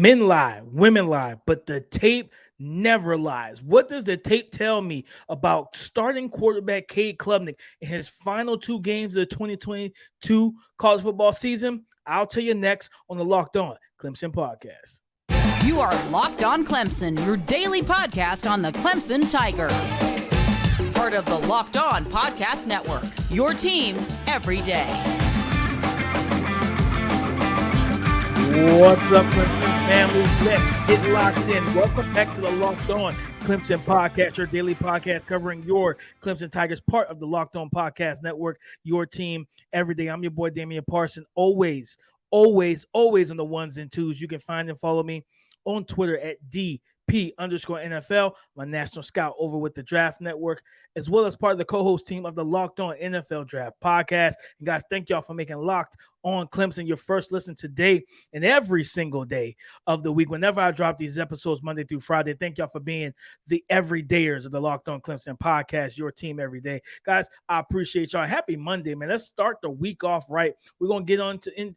Men lie, women lie, but the tape never lies. What does the tape tell me about starting quarterback Cade Klubnik in his final two games of the 2022 college football season? I'll tell you next on the Locked On Clemson podcast. You are Locked On Clemson, your daily podcast on the Clemson Tigers. Part of the Locked On Podcast Network, your team every day. What's up, Clemson family? Let's get locked in. Welcome back to the Locked On Clemson podcast, your daily podcast covering your Clemson Tigers, part of the Locked On Podcast Network, your team every day. I'm your boy, Damian Parson, always on the ones and twos. You can find and follow me on Twitter at DP_NFL, my national scout over with the Draft Network, as well as part of the co-host team of the Locked On NFL Draft podcast. And guys, thank y'all for making Locked On Clemson your first listen today and every single day of the week. Whenever I drop these episodes Monday through Friday, thank y'all for being the everydayers of the Locked On Clemson podcast, your team every day. Guys, I appreciate y'all. Happy Monday, man. Let's start the week off right. We're going to get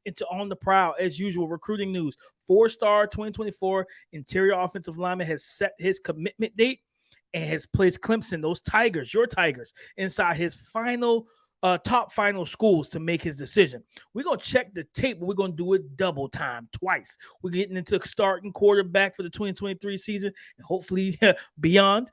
into On the Prowl, as usual, recruiting news. 4-star 2024 interior offensive lineman has set his commitment date and has placed Clemson, those Tigers, your Tigers, inside his top final schools to make his decision. We're going to check the tape, but we're going to do it double time, twice. We're getting into starting quarterback for the 2023 season and hopefully beyond.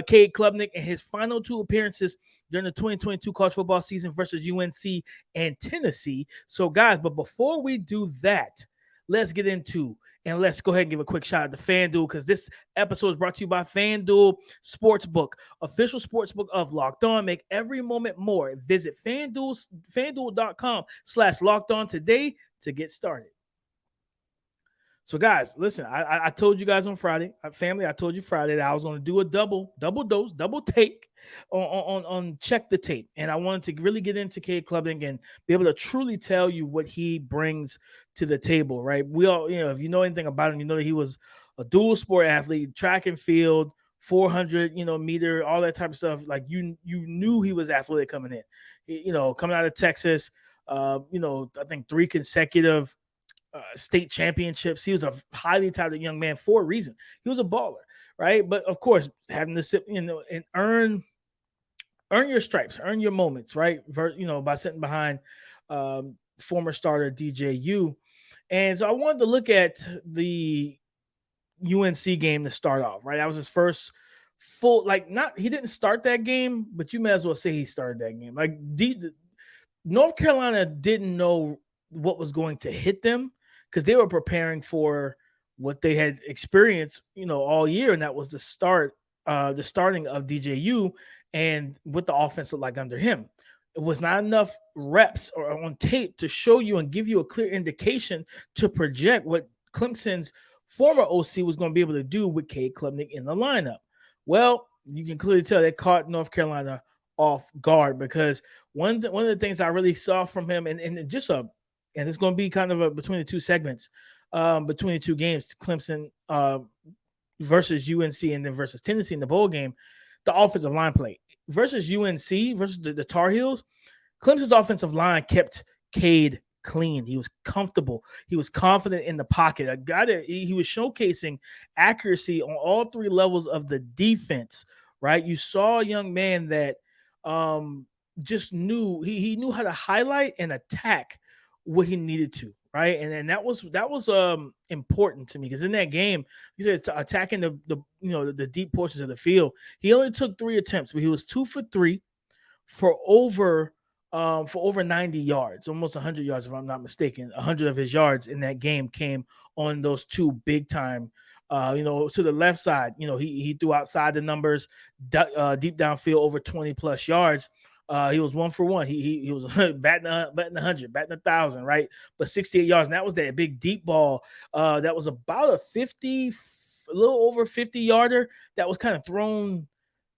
Cade Klubnik and his final two appearances during the 2022 college football season versus UNC and Tennessee. So, guys, but before we do that, let's get into and let's go ahead and give a quick shout out to FanDuel, because this episode is brought to you by FanDuel Sportsbook, official sportsbook of Locked On. Make every moment more. Visit FanDuel.com/Locked On today to get started. So, guys, listen, I told you guys on Friday, family, I told you Friday that I was going to do a double dose, double take on check the tape. And I wanted to really get into Cade Klubnik and be able to truly tell you what he brings to the table, right? We all, if you know anything about him, you know that he was a dual sport athlete, track and field, 400, meter, all that type of stuff. Like you knew he was athletic coming in, coming out of Texas, I think 3 consecutive state championships. He was a highly touted young man for a reason. He was a baller, right? But of course, having to sit, and earn your stripes, earn your moments, right? By sitting behind former starter DJU. And so I wanted to look at the UNC game to start off, right? That was his first full, he didn't start that game, but you may as well say he started that game. North Carolina didn't know what was going to hit them, because they were preparing for what they had experienced, all year, and that was the starting of DJU and what the offense looked like under him. It was not enough reps or on tape to show you and give you a clear indication to project what Clemson's former OC was going to be able to do with Cade Klubnik in the lineup. Well, you can clearly tell they caught North Carolina off guard, because one of the things I really saw from him, and it's going to be kind of between the two segments, between the two games, Clemson versus UNC and then versus Tennessee in the bowl game, the offensive line play. Versus UNC, versus the Tar Heels, Clemson's offensive line kept Cade clean. He was comfortable. He was confident in the pocket. He was showcasing accuracy on all 3 levels of the defense, right? You saw a young man that just knew, he knew how to highlight and attack what he needed to, right? And that was important to me, because in that game, he said attacking the deep portions of the field, he only took 3 attempts, but he was 2 for 3 for over 90 yards, almost 100 yards if I'm not mistaken. 100 of his yards in that game came on those 2 big time. To the left side, he threw outside the numbers, deep downfield over 20 plus yards. He was 1 for 1. He was batting 100, batting 1,000, right? But 68 yards, and that was that big deep ball. That was about a little over 50 yarder. That was kind of thrown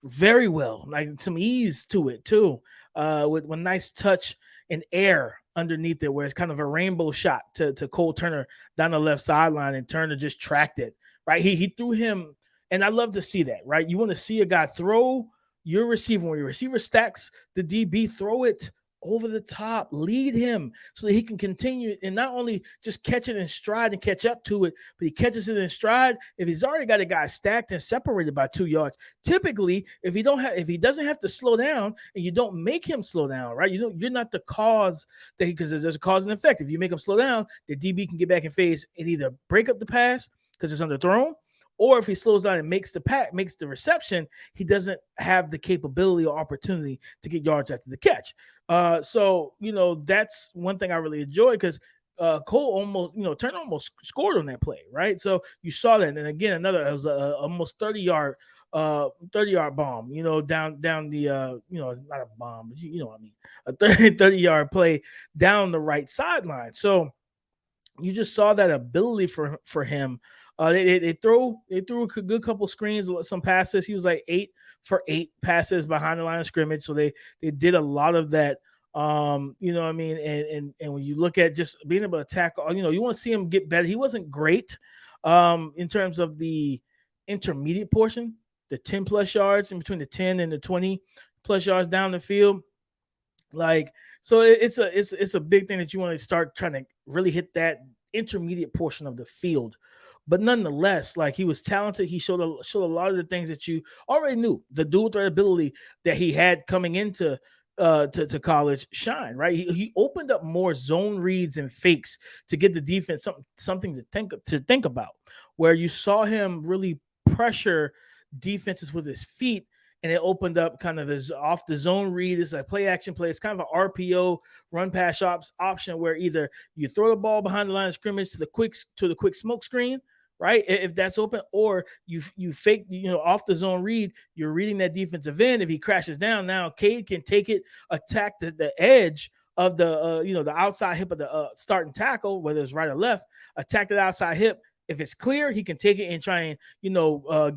very well, like some ease to it too, with nice touch and air underneath it, where it's kind of a rainbow shot to Cole Turner down the left sideline, and Turner just tracked it, right? He threw him, and I love to see that, right? You want to see a guy throw your receiver, when your receiver stacks the DB, throw it over the top, lead him so that he can continue and not only just catch it in stride and catch up to it, but he catches it in stride. If he's already got a guy stacked and separated by 2 yards, typically if he doesn't have to slow down and you don't make him slow down, right? You're not the cause that because there's a cause and effect. If you make him slow down, the DB can get back in phase and either break up the pass because it's underthrown, or if he slows down and makes the reception, he doesn't have the capability or opportunity to get yards after the catch. So that's one thing I really enjoy because Cole Turner almost scored on that play, right? So you saw that, and again, it was a almost 30-yard bomb, down the it's not a bomb, but you know what I mean, a 30-yard play down the right sideline. So you just saw that ability for him. They threw a good couple screens, some passes. He was like 8 for 8 passes behind the line of scrimmage. So they did a lot of that. You know what I mean? And when you look at just being able to tackle, you want to see him get better. He wasn't great in terms of the intermediate portion, the 10 plus yards in between the 10 and the 20 plus yards down the field. Like, so it's a big thing that you want to start trying to really hit that intermediate portion of the field. But nonetheless, like, he was talented. He showed a lot of the things that you already knew. The dual threat ability that he had coming into to college shine, right? He opened up more zone reads and fakes to get the defense something to think about, where you saw him really pressure defenses with his feet. And it opened up kind of this off the zone read. It's a play action play. It's kind of an RPO run pass option where either you throw the ball behind the line of scrimmage to the quick smoke screen, right? If that's open, or you fake, off the zone read, you're reading that defensive end. If he crashes down, now Cade can take it, attack the edge of the the outside hip of the starting tackle, whether it's right or left, attack that outside hip. If it's clear, he can take it and try and,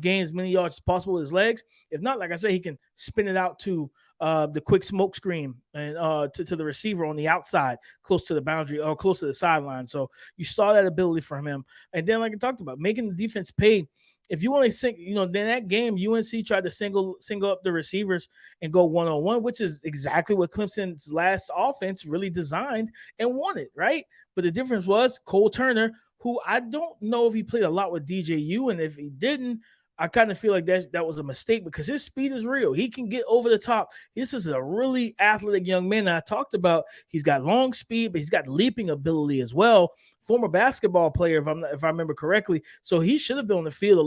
gain as many yards as possible with his legs. If not, like I said, he can spin it out to the quick smoke screen and to the receiver on the outside, close to the boundary or close to the sideline. So you saw that ability from him. And then, like I talked about, making the defense pay. If you only in that game, UNC tried to single up the receivers and go one-on-one, which is exactly what Clemson's last offense really designed and wanted, right? But the difference was Cole Turner, who I don't know if he played a lot with DJU, and if he didn't, I kind of feel like that was a mistake because his speed is real. He can get over the top. This is a really athletic young man that I talked about. He's got long speed, but he's got leaping ability as well. Former basketball player, if I remember correctly. So he should have been on the field a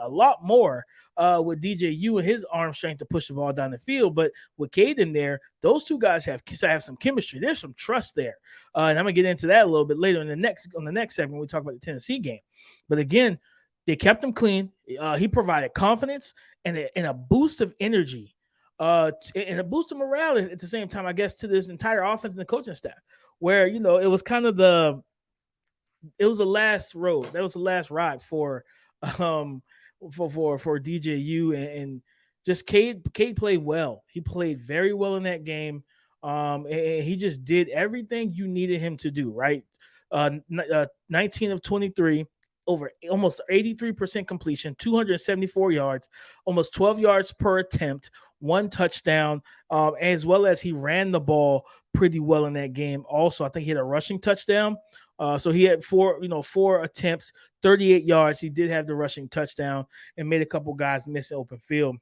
lot more with DJU and his arm strength to push the ball down the field. But with Cade in there, those two guys have some chemistry. There's some trust there. And I'm going to get into that a little bit later on the next segment when we talk about the Tennessee game. But again, they kept him clean. He provided confidence and a boost of energy and a boost of morale at the same time, I guess, to this entire offense and the coaching staff, where, it was kind of the last road. That was the last ride for DJU and just Cade played well. He played very well in that game. And he just did everything you needed him to do, right? 19 of 23. Over almost 83% completion, 274 yards, almost 12 yards per attempt, 1 touchdown, as well as he ran the ball pretty well in that game. Also, I think he had a rushing touchdown. So he had 4 attempts, 38 yards. He did have the rushing touchdown and made a couple guys miss open field.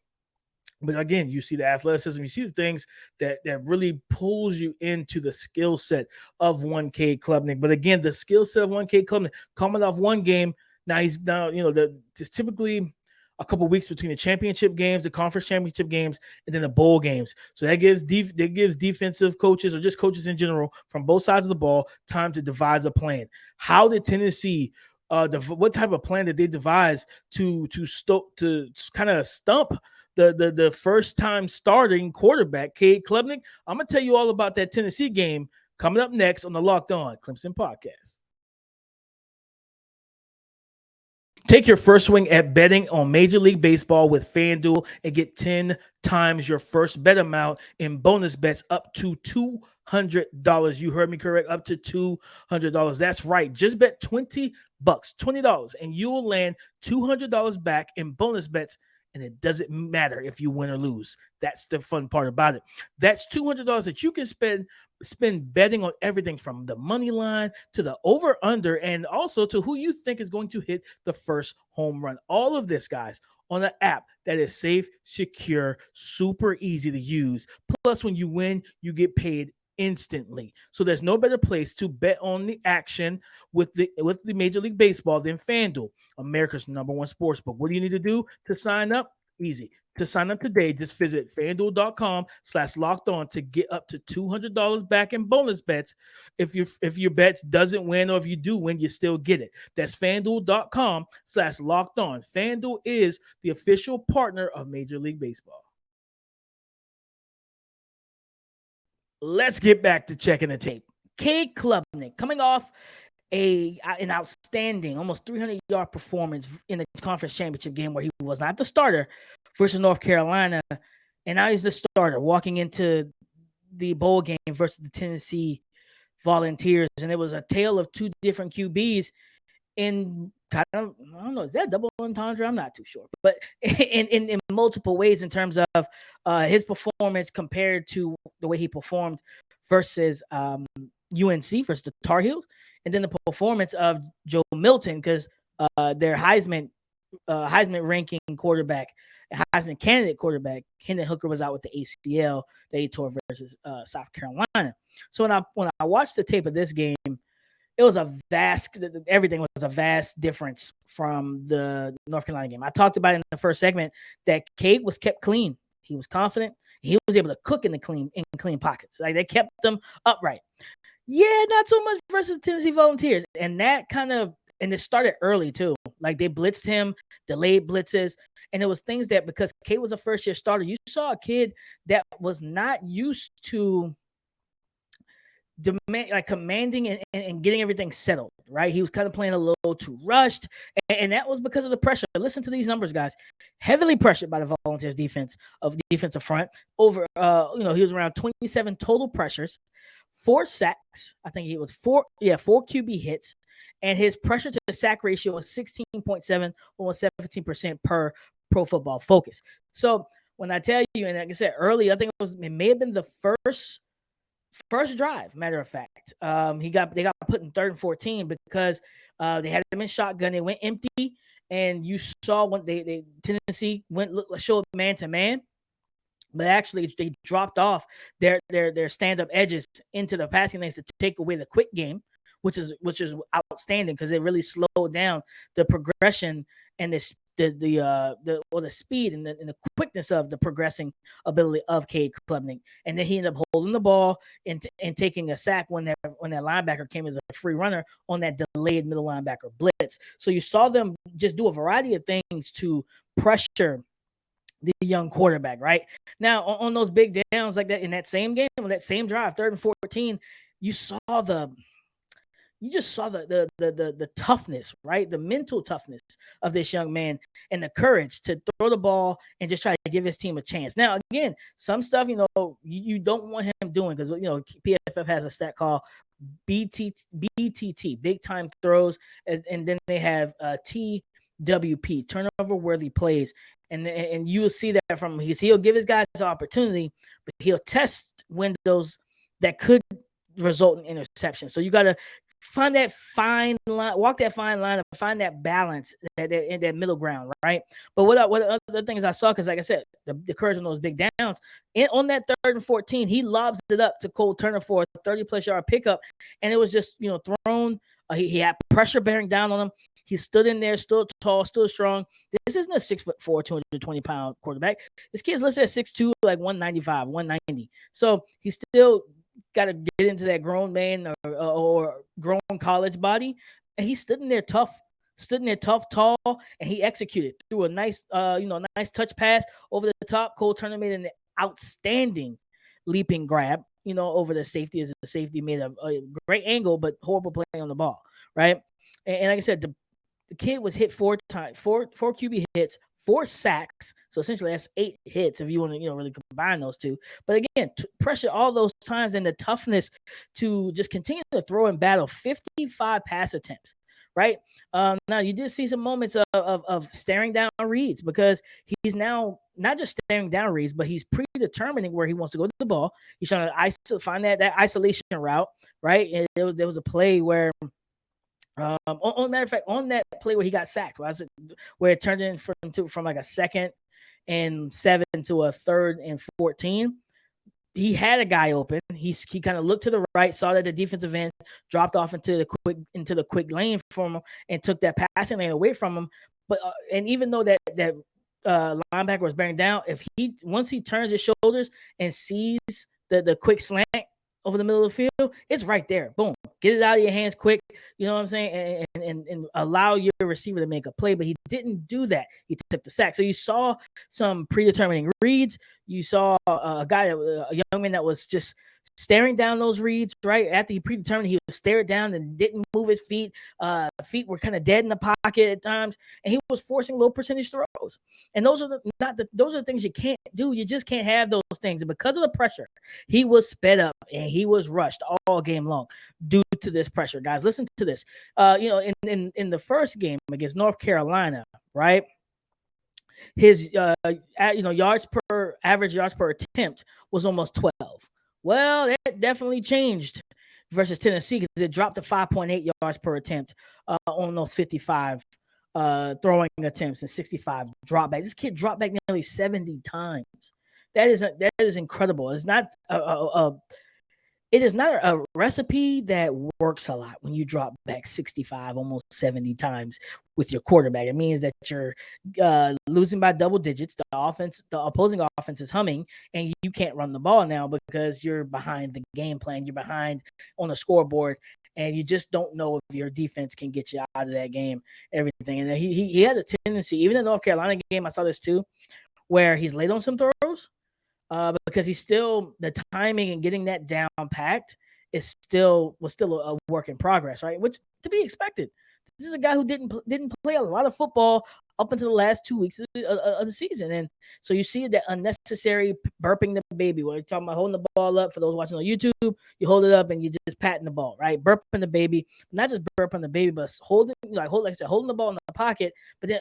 But again, you see the athleticism, you see the things that really pulls you into the skill set of one Cade Klubnik. But again, the skill set of one Cade Klubnik coming off one game. Now there's typically a couple weeks between the championship games, the conference championship games, and then the bowl games. So that gives defensive coaches or just coaches in general from both sides of the ball time to devise a plan. How did Tennessee? What type of plan did they devise to kind of stump the first time starting quarterback, Cade Klubnik? I'm going to tell you all about that Tennessee game coming up next on the Locked On Clemson podcast. Take your first swing at betting on Major League Baseball with FanDuel and get 10 times your first bet amount in bonus bets up to $200. You heard me correct, up to $200. That's right. Just bet $20, and you will land $200 back in bonus bets and it doesn't matter if you win or lose. That's the fun part about it. That's $200 that you can spend betting on everything from the money line to the over under, and also to who you think is going to hit the first home run. All of this, guys, on an app that is safe, secure, super easy to use. Plus, when you win, you get paid instantly. So there's no better place to bet on the action with the Major League Baseball than FanDuel, America's #1 sportsbook. What do you need to do to sign up? Easy. To sign up today, just visit FanDuel.com/locked-on to get up to $200 back in bonus bets. If your bets doesn't win, or if you do win, you still get it. That's FanDuel.com/locked-on. FanDuel is the official partner of Major League Baseball. Let's get back to checking the tape. Cade Klubnik coming off an outstanding, almost 300-yard performance in the conference championship game where he was not the starter versus North Carolina, and now he's the starter walking into the bowl game versus the Tennessee Volunteers, and it was a tale of two different QBs in kind of, I don't know, is that double entendre? I'm not too sure, but in multiple ways in terms of his performance compared to the way he performed versus UNC versus the Tar Heels, and then the performance of Joe Milton, because their Heisman ranking quarterback, Heisman candidate quarterback, Hendon Hooker, was out with the ACL that he tore versus South Carolina. So when I watched the tape of this game, it was everything was a vast difference from the North Carolina game. I talked about it in the first segment that Cade was kept clean. He was confident. He was able to cook in clean pockets. Like, they kept them upright. Yeah, not so much versus the Tennessee Volunteers. And it started early too. Like, they blitzed him, delayed blitzes. And it was things that, because Cade was a first-year starter, you saw a kid that was not used to commanding and getting everything settled, right? He was kind of playing a little too rushed, and that was because of the pressure. Listen to these numbers, guys. Heavily pressured by the Volunteers defensive front. Over, he was around 27 total pressures, 4 sacks. I think it was 4 QB hits, and his pressure to the sack ratio was 16.7, almost 17% per Pro Football Focus. So when I tell you, and like I said early, I think it may have been the first drive, matter of fact. They got put in 3rd and 14 because they had him in shotgun. They went empty, and you saw when Tennessee showed man to man, but actually they dropped off their stand up edges into the passing lanes to take away the quick game, which is outstanding because it really slowed down the progression and the speed and the quickness of the progressing ability of Cade Klubnik. And then he ended up holding the ball and taking a sack when that linebacker came as a free runner on that delayed middle linebacker blitz. So you saw them just do a variety of things to pressure the young quarterback, right? Now, on those big downs like that in that same game, on that same drive, 3rd and 14, you just saw the toughness, right? The mental toughness of this young man and the courage to throw the ball and just try to give his team a chance. Now, again, some stuff, you don't want him doing, because, PFF has a stat called BTT, big time throws, and then they have TWP, turnover worthy plays. And you will see that from he'll give his guys an opportunity, but he'll test windows that could result in interception. So you got to find that fine line, walk that fine line, and find that balance, that middle ground, right? But what other things I saw, because like I said, the courage on those big downs, on that 3rd and 14, he lobs it up to Cole Turner for a 30-plus yard pickup, and it was just thrown. He had pressure bearing down on him. He stood in there, still tall, still strong. This isn't a 6'4", 220-pound quarterback. This kid's listed at 6'2", like 195, 190. So he's still got to get into that grown man or grown college body, and he stood in there tough, tall, and he executed through a nice touch pass over the top. Cole Turner made an outstanding leaping grab, over the safety, as the safety made a great angle, but horrible play on the ball, right? And like I said, the kid was hit 4 times, four QB hits, 4 sacks. So essentially that's 8 hits if you want to, really combine those two. But again, pressure all those times, and the toughness to just continue to throw and battle. 55 pass attempts, right? Now you did see some moments of staring down reads, because he's now not just staring down reads, but he's predetermining where he wants to go to the ball. He's trying to find that isolation route, right? And there was a play where, on matter of fact, on that play where he got sacked, where it turned in from like a 2nd and 7 to a 3rd and 14. He had a guy open. He kind of looked to the right, saw that the defensive end dropped off into the quick lane from him, and took that passing lane away from him. But and even though that linebacker was bearing down, once he turns his shoulders and sees the quick slant over the middle of the field, it's right there. Boom. Get it out of your hands quick. You know what I'm saying? And allow your receiver to make a play. But he didn't do that. He took the sack. So you saw some predetermining reads. You saw a young man that was just staring down those reads, right? After he predetermined, he would stare it down and didn't move his feet. Feet were kind of dead in the pocket at times, and he was forcing low percentage throws. And those are those are the things you can't do. You just can't have those things. And because of the pressure, he was sped up and he was rushed all game long due to this pressure. Guys, listen to this. In the first game against North Carolina, right? His average yards per attempt was almost 12. Well, that definitely changed versus Tennessee, because it dropped to 5.8 yards per attempt on those 55 throwing attempts and 65 dropbacks. This kid dropped back nearly 70 times. That is incredible. It's not it is not a recipe that works a lot when you drop back 65, almost 70 times with your quarterback. It means that you're losing by double digits. The opposing offense is humming, and you can't run the ball now because you're behind the game plan. You're behind on the scoreboard, and you just don't know if your defense can get you out of that game, everything. And he has a tendency, even in the North Carolina game, I saw this too, where he's late on some throws. Because the timing and getting that down packed was still a work in progress, right? Which to be expected. This is a guy who didn't play a lot of football up until the last 2 weeks of the season, and so you see that unnecessary burping the baby. When you're talking about holding the ball up, for those watching on YouTube, you hold it up and you just patting the ball, right? Burping the baby, not just burping the baby, but holding the ball in the pocket, but then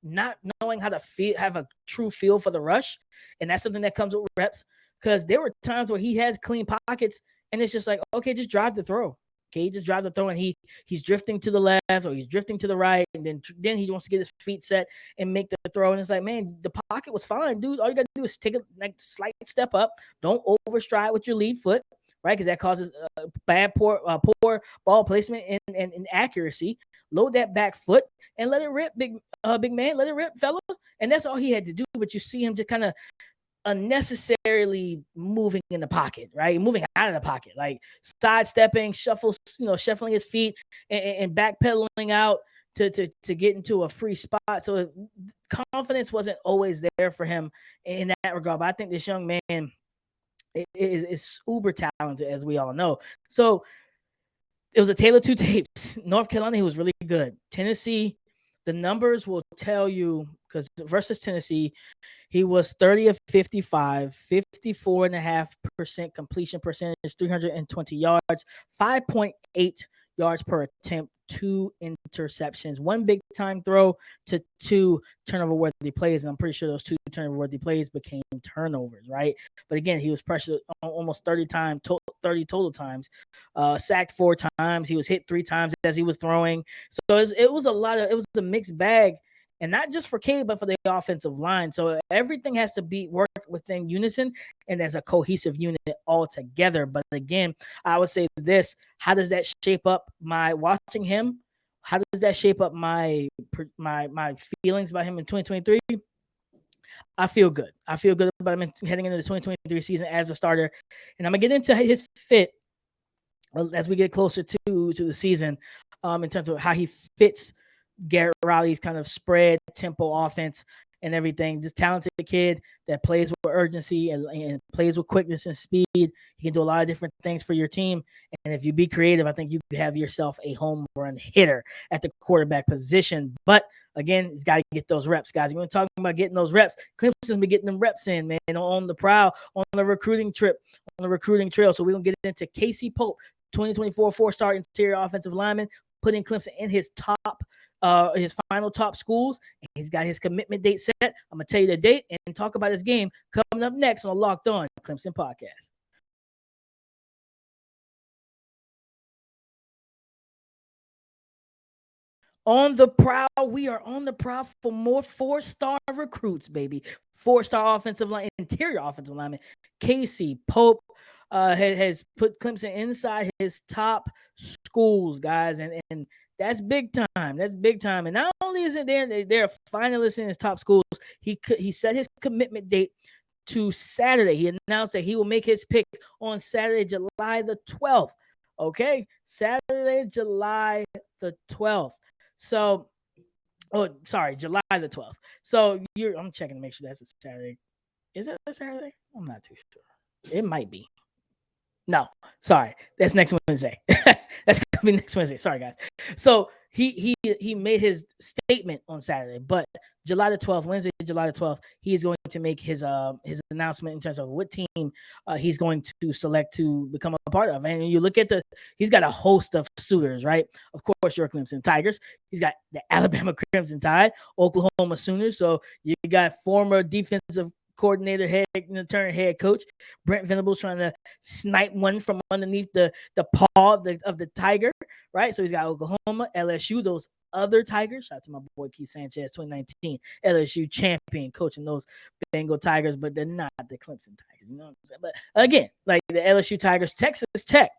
not knowing how to have a true feel for the rush. And that's something that comes with reps, because there were times where he has clean pockets and it's just like, okay, just drive the throw. Okay, just drive the throw, and he's drifting to the left or he's drifting to the right, and then he wants to get his feet set and make the throw. And it's like, man, the pocket was fine, dude. All you got to do is take a slight step up. Don't overstride with your lead foot, right? Because that causes poor ball placement and accuracy. Load that back foot and let it rip, big man. Let it rip, fella. And that's all he had to do. But you see him just kind of unnecessarily moving in the pocket, right? Moving out of the pocket, like sidestepping, shuffling his feet and backpedaling out to get into a free spot. So confidence wasn't always there for him in that regard. But I think this young man is uber talented, as we all know. So it was a tale of two tapes. North Carolina, he was really good. Tennessee, the numbers will tell you, because versus Tennessee, he was 30 of 55, 54.5% completion percentage, 320 yards, 5.8 yards per attempt, 2 interceptions, 1 big time throw to 2 turnover worthy plays. And I'm pretty sure those 2 turnover worthy plays became turnovers, right? But again, he was pressured almost 30 total times, sacked 4 times. He was hit 3 times as he was throwing. So it was a mixed bag. And not just for Cade, but for the offensive line. So everything has to work within unison and as a cohesive unit all together. But again, I would say this: how does that shape up my watching him? How does that shape up my feelings about him in 2023? I feel good. I feel good about him heading into the 2023 season as a starter. And I'm gonna get into his fit as we get closer to the season, in terms of how he fits Garrett Riley's kind of spread tempo offense and everything. This talented kid that plays with urgency and plays with quickness and speed. He can do a lot of different things for your team. And if you be creative, I think you have yourself a home run hitter at the quarterback position. But again, he's got to get those reps, guys. We're talking about getting those reps. Clemson's been getting them reps in, man, on the Prowl, on the recruiting trip, on the recruiting trail. So we're going to get into Casey Poe, 2024 4-star interior offensive lineman. putting Clemson in his final top schools. And he's got his commitment date set. I'm going to tell you the date and talk about his game coming up next on Locked On Clemson podcast. On the prowl, we are on the prowl for more 4-star recruits, baby. 4-star offensive line, interior offensive lineman Casey Poe has put Clemson inside his top schools, guys, and that's big time. That's big time. And not only is it they're finalists in his top schools, he set his commitment date to Saturday. He announced that he will make his pick on Saturday, July the 12th. Okay, Saturday, July the 12th. So, July the 12th. So I'm checking to make sure that's a Saturday. Is it a Saturday? I'm not too sure. It might be. No, sorry. That's next Wednesday. That's gonna be next Wednesday. Sorry, guys. So he made his statement on Saturday, but July the 12th, Wednesday, July the 12th, he's going to make his announcement in terms of what team he's going to select to become a part of. And you look at he's got a host of suitors, right? Of course, your Clemson Tigers. He's got the Alabama Crimson Tide, Oklahoma Sooners. So you got former defensive coordinator, turn head coach Brent Venables trying to snipe one from underneath the paw of the Tiger, right? So he's got Oklahoma, LSU, those other Tigers. Shout out to my boy Keith Sanchez, 2019 LSU champion, coaching those Bengal Tigers, but they're not the Clemson Tigers. You know what I'm saying? But again, like the LSU Tigers, Texas Tech,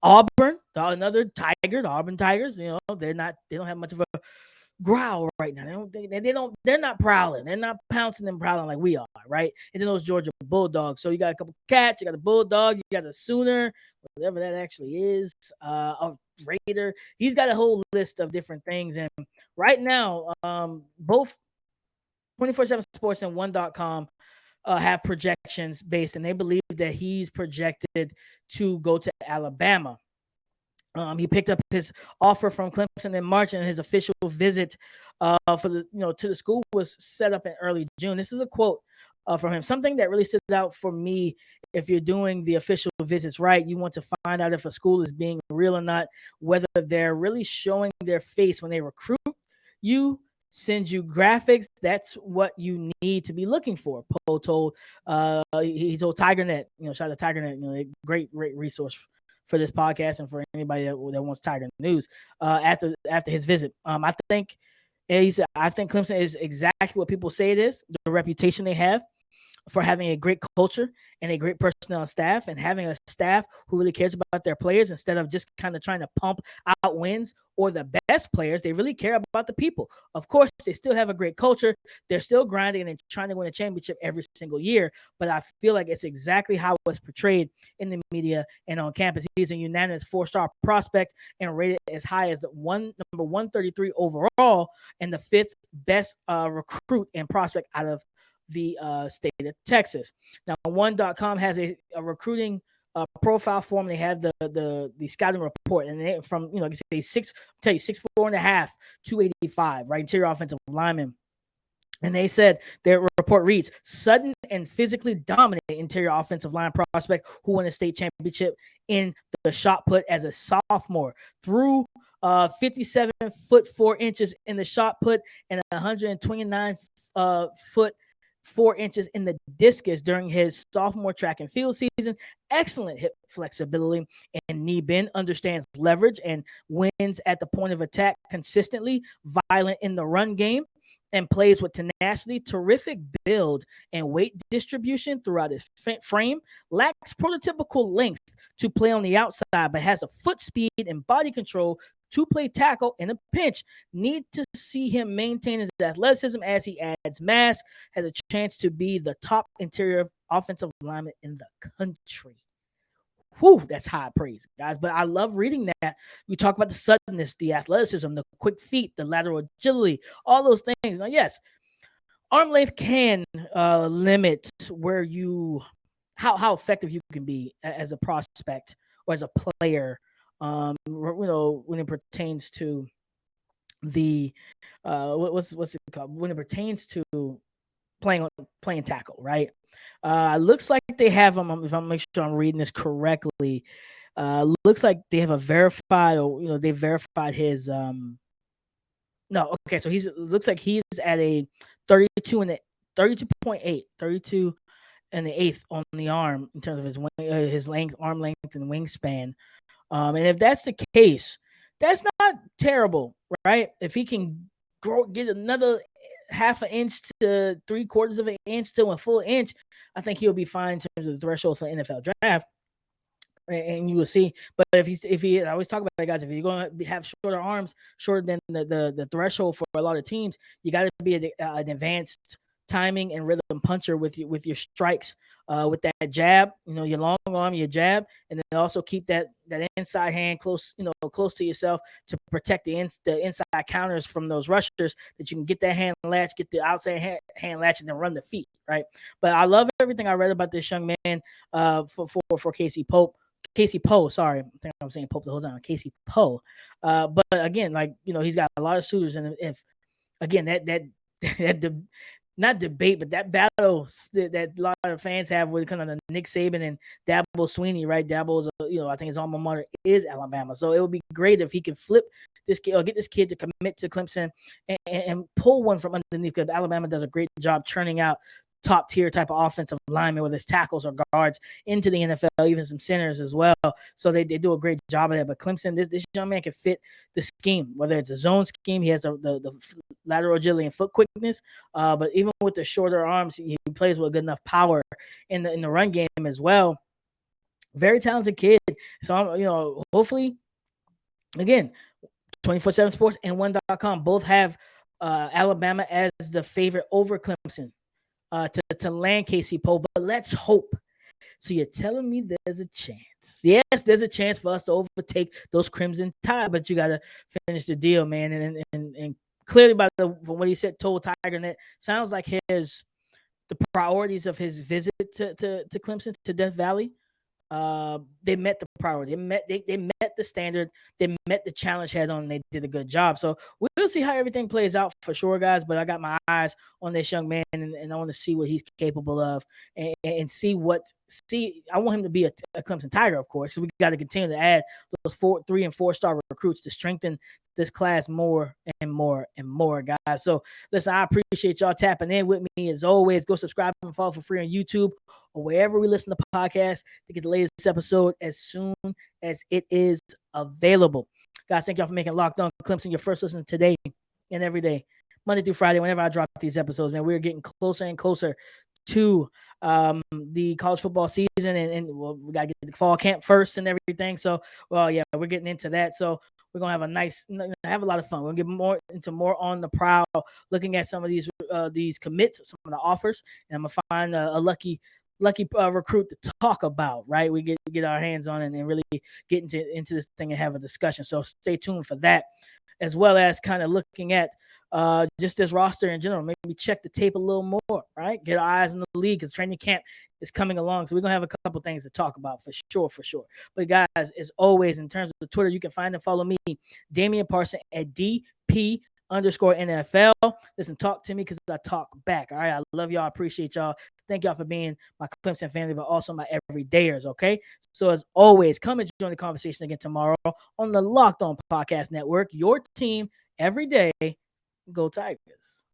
Auburn, another Tiger, the Auburn Tigers. You know, they don't have much of a growl right now. They're not prowling. They're not pouncing and prowling like we are, right? And then those Georgia Bulldogs. So you got a couple cats, you got a Bulldog, you got a Sooner, whatever that actually is, a Raider. He's got a whole list of different things. And right now, both 24/7 Sports and 1.com have projections based, and they believe that he's projected to go to Alabama. He picked up his offer from Clemson in March, and his official visit to the school was set up in early June. This is a quote from him. Something that really stood out for me: if you're doing the official visits right, you want to find out if a school is being real or not, whether they're really showing their face when they recruit you, send you graphics. That's what you need to be looking for. Poe told he told TigerNet, shout out to TigerNet, a great resource for this podcast and for anybody that wants Tiger news after his visit. I think Clemson is exactly what people say it is. The reputation they have for having a great culture and a great personnel staff, and having a staff who really cares about their players instead of just kind of trying to pump out wins or the best players. They really care about the people. Of course, they still have a great culture. They're still grinding and trying to win a championship every single year, but I feel like it's exactly how it's portrayed in the media and on campus. He's a unanimous 4-star prospect and rated as high as number 133 overall and the 5th best recruit and prospect out of the state of Texas. Now, 1.com has a recruiting profile form. They have the scouting report, and they from like I say 6'4.5", 285, right? Interior offensive lineman. And they said their report reads: sudden and physically dominant interior offensive line prospect who won a state championship in the shot put as a sophomore, threw 57 foot 4 inches in the shot put and 129 foot 4 inches in the discus during his sophomore track and field season. Excellent hip flexibility and knee bend, understands leverage and wins at the point of attack consistently, violent in the run game, and plays with tenacity. Terrific build and weight distribution throughout his frame. Lacks prototypical length to play on the outside, but has a foot speed and body control to play tackle in a pinch. Need to see him maintain his athleticism as he adds mass. Has a chance to be the top interior offensive lineman in the country. Whew, that's high praise, guys. But I love reading that. We talk about the suddenness, the athleticism, the quick feet, the lateral agility, all those things. Now, yes, arm length can limit where how effective you can be as a prospect or as a player. When it pertains to the what's it called? When it pertains to playing tackle, right? Looks like they have them. If I'm making sure I'm reading this correctly, Looks like they have a verified, or they verified his. No, okay, so looks like he's at a 32 and 32.8, 32 and the eighth on the arm in terms of his length, arm length, and wingspan. And if that's the case, that's not terrible, right? If he can get another half an inch to 3/4 of an inch to a full inch, I think he'll be fine in terms of the thresholds for the NFL draft. And you will see. But I always talk about that, guys. If you're going to have shorter arms, shorter than the threshold for a lot of teams, you got to be an advanced timing and rhythm puncher with your strikes, with that jab, your long arm, your jab, and then also keep that inside hand close to yourself to protect the inside counters from those rushers, that you can get that hand latch, get the outside hand latch, and then run the feet, right? But I love everything I read about this young man, for Casey Poe, sorry. I think I'm saying Pope the whole time. Casey Poe. But again, he's got a lot of suitors, and if again that not debate, but that battle that a lot of fans have with kind of the Nick Saban and Dabo Swinney, right? Dabo's, I think his alma mater is Alabama, so it would be great if he could flip this kid or get this kid to commit to Clemson and pull one from underneath, because Alabama does a great job churning out top tier type of offensive linemen, whether it's tackles or guards, into the NFL, even some centers as well. So they do a great job of that. But Clemson, this young man can fit the scheme, whether it's a zone scheme, he has the lateral agility and foot quickness. But even with the shorter arms, he plays with good enough power in the run game as well. Very talented kid. So hopefully, again, 24/7 Sports and 1.com both have Alabama as the favorite over Clemson. To land Casey Poe, but let's hope. So you're telling me there's a chance? Yes, there's a chance for us to overtake those Crimson Tide, but you got to finish the deal, man. And clearly, from what he said, told TigerNet, sounds like the priorities of his visit to Clemson, to Death Valley, they met the priority. They met the standard. They met the challenge head on. And they did a good job. So we'll see how everything plays out for sure, guys. But I got my eyes on this young man, and I want to see what he's capable of, and see. I want him to be a Clemson Tiger, of course. So we got to continue to add those 3 and 4 star recruits to strengthen this class more and more and more, guys. So listen, I appreciate y'all tapping in with me as always. Go subscribe and follow for free on YouTube or wherever we listen to podcasts to get the latest episode as soon as it is available. Guys, thank y'all for making Locked On Clemson your first listen today and every day, Monday through Friday, whenever I drop these episodes. Man, we're getting closer and closer to the college football season, and we got to get the fall camp first and everything. So, we're getting into that. So we're going to have a lot of fun. We're going to get more on the Prowl, looking at some of these commits, some of the offers, and I'm going to find a lucky recruit to talk about, right? We get our hands on it and really get into this thing and have a discussion. So stay tuned for that, as well as kind of looking at just this roster in general. Maybe check the tape a little more, right? Get our eyes on the league, because training camp is coming along. So we're going to have a couple things to talk about for sure. But guys, as always, in terms of Twitter, you can find and follow me, Damian Parson, at DP_NFL. Listen, talk to me, because I talk back. All right. I love y'all. I appreciate y'all. Thank y'all for being my Clemson family, but also my everydayers. Okay. So as always, come and join the conversation again tomorrow on the Locked On Podcast Network. Your team every day. Go Tigers.